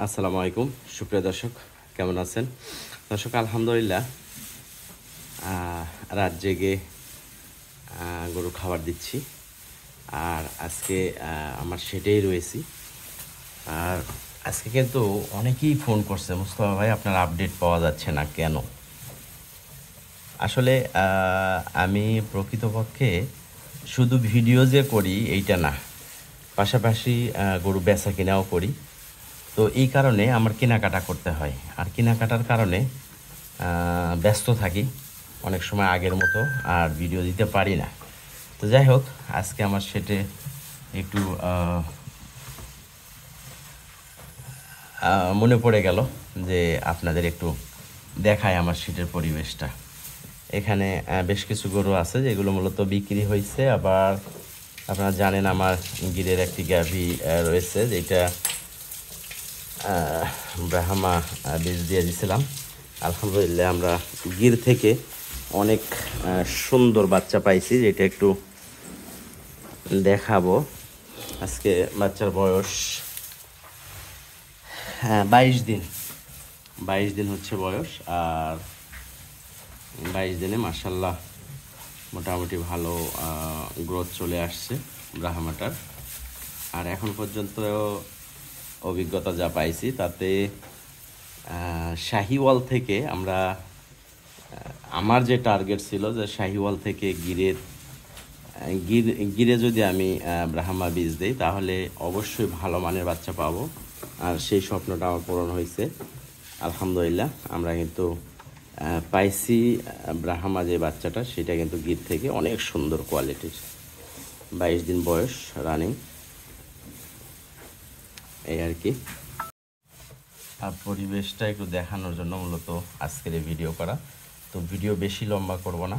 আসসালামু আলাইকুম সুপ্রিয় দর্শক, কেমন আছেন? দর্শক আলহামদুলিল্লাহ, রাত জেগে গরু খাবার দিচ্ছি। আর আজকে আমার সেটাই রয়েছি। আর আজকে কিন্তু অনেকেই ফোন করছে, মুস্তফা ভাই আপনার আপডেট পাওয়া যাচ্ছে না কেন? আসলে আমি প্রকৃতপক্ষে শুধু ভিডিও যে করি এইটা না, পাশাপাশি গরু বেচা কিনাও করি। তো এই কারণে আমার কেনাকাটা করতে হয়, আর কেনাকাটার কারণে ব্যস্ত থাকি অনেক সময়, আগের মতো আর ভিডিও দিতে পারি না। তো যাই হোক, আজকে আমার সেটে একটু মনে পড়ে গেল যে আপনাদের একটু দেখায় আমার সিটের পরিবেশটা। এখানে বেশ কিছু গরু আছে যেগুলো মূলত বিক্রি হয়েছে, আবার আপনারা জানেন আমার গিরের একটি গাভী রয়েছে, যেটা ব্রাহ্মা বীজ দিয়ে দিয়েছিলাম। আলহামদুলিল্লাহ আমরা গির থেকে অনেক সুন্দর বাচ্চা পাইছি, যেটা একটু দেখাবো। আজকে বাচ্চার বয়স 22 দিন। 22 দিন হচ্ছে বয়স। আর 22 দিনে মাশাল্লাহ মোটামুটি ভালো গ্রোথ চলে আসছে ব্রাহ্মাটার। আর এখন পর্যন্ত অভিজ্ঞতা যা পাইছি তাতে শাহিওয়াল থেকে আমরা, আমার যে টার্গেট ছিল যে শাহিওয়াল থেকে গিরে যদি আমি ব্রাহ্মা বীজ দিই তাহলে অবশ্যই ভালো মানের বাচ্চা পাবো। আর সেই স্বপ্নটা আমার পূরণ হয়েছে আলহামদুলিল্লাহ। আমরা কিন্তু পাইছি ব্রাহ্মা যে বাচ্চাটা, সেটা কিন্তু গির থেকে অনেক সুন্দর কোয়ালিটির। 22 দিন বয়স রানিং, এই আর কি। আর পরিবেশটা একটু দেখানোর জন্য মূলত আজকের এই ভিডিও করা। তো ভিডিও বেশি লম্বা করব না।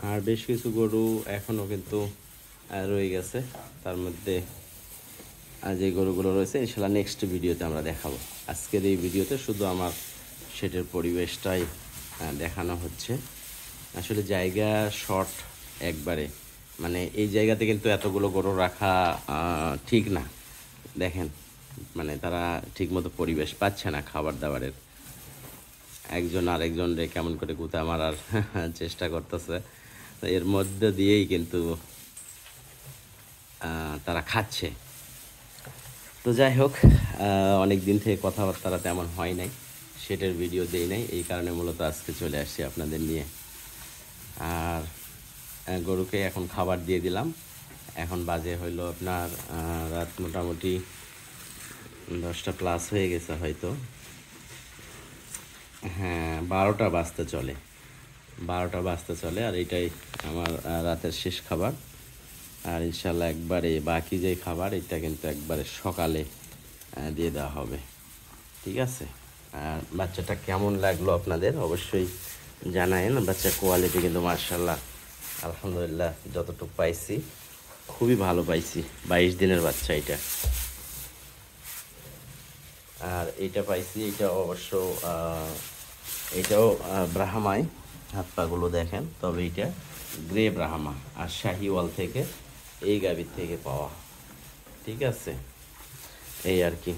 আর বেশ কিছু গরু এখনও কিন্তু রয়ে গেছে, তার মধ্যে যে গরুগুলো রয়েছে ইনশাল্লাহ নেক্সট ভিডিওতে আমরা দেখাবো। আজকের এই ভিডিওতে শুধু আমার সেটের পরিবেশটাই দেখানো হচ্ছে। আসলে জায়গা শর্ট একবারে, মানে এই জায়গাতে কিন্তু এতগুলো গরু রাখা ঠিক না। দেখেন, মানে তারা ঠিকমতো পরিবেশ পাচ্ছে না খাবার দাবারের। একজন আরেকজন রে কেমন করে গুতা মারার চেষ্টা করতেছে, এর মধ্যে দিয়েই কিন্তু তারা খাচ্ছে। তো যাই হোক, অনেক দিন থেকে কথাবার্তা তেমন হয় নাই, সেটার ভিডিও দেই নাই, এই কারণে মূলত আজকে চলে আসছি আপনাদের নিয়ে। আর গরুকে এখন খাবার দিয়ে দিলাম। এখন বাজে হইলো আপনার রাত মোটামুটি 10টা প্লাস হয়ে গেছে হয়তো। হ্যাঁ, 12টা বাজতে চলে, 12টা বাজতে চলে। আর এইটাই আমার রাতের শেষ খাবার। আর ইনশাল্লাহ একবারে বাকি যে খাবার, এটা কিন্তু একবারে সকালে দিয়ে দেওয়া হবে। ঠিক আছে? আর বাচ্চাটা কেমন লাগলো আপনাদের অবশ্যই জানায়েন। বাচ্চার কোয়ালিটি কিন্তু মার্শাল্লাহ আলহামদুলিল্লাহ যতটুকু পাইছি খুবই ভালো পাইছি। 22 দিনের বাচ্চা এটা। আর এইটা পাইছি, এইটা অবশ্য এটাও ব্রাহ্মায়, হাত পাগুলো দেখেন, তবে এটা গ্রে ব্রাহ্মা আর শাহিওয়াল থেকে এই গাভীর থেকে পাওয়া। ঠিক আছে, এই আর কি।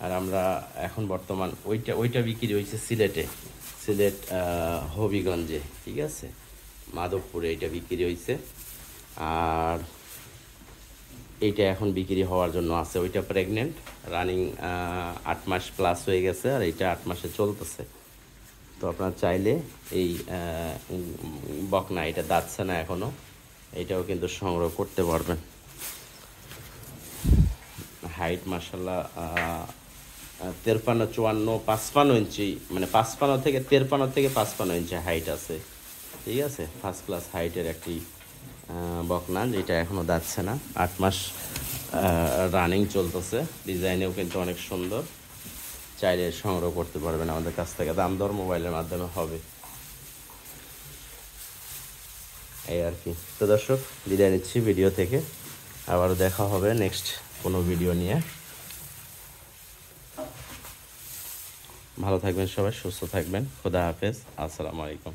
আর আমরা এখন বর্তমান ওইটা বিক্রি হয়েছে সিলেট হবিগঞ্জে। ঠিক আছে, মাধবপুরে এইটা বিক্রি হয়েছে। আর এইটা এখন বিক্রি হওয়ার জন্য আছে। ওইটা প্রেগনেন্ট, রানিং 8 মাস প্লাস হয়ে গেছে, আর এইটা 8 মাসে চলতেছে। তো আপনারা চাইলে এই বকনা, এটা দাঁতছে না এখনও, এটাও কিন্তু সংগ্রহ করতে পারবেন। হাইট মাসাল্লাহ 53, 54, 55 ইঞ্চি, মানে 55 থেকে 53 থেকে 55 ইঞ্চি হাইট আছে। ঠিক আছে, ফার্স্ট ক্লাস হাইটের একটি বকনা, যেটা এখনও দাঁতছে না, 8 মাস রানিং চলতেছে। ডিজাইনেও কিন্তু অনেক সুন্দর। চাইলে সংগ্রহ করতে পারবেন আমাদের কাছ থেকে, দাম দর মোবাইলের মাধ্যমে হবে। এই আর কি। তো দর্শক, বিদায় নিচ্ছি ভিডিও থেকে, আবারও দেখা হবে নেক্সট কোনো ভিডিও নিয়ে। ভালো থাকবেন সবাই, সুস্থ থাকবেন। খোদা হাফেজ, আসসালামু আলাইকুম।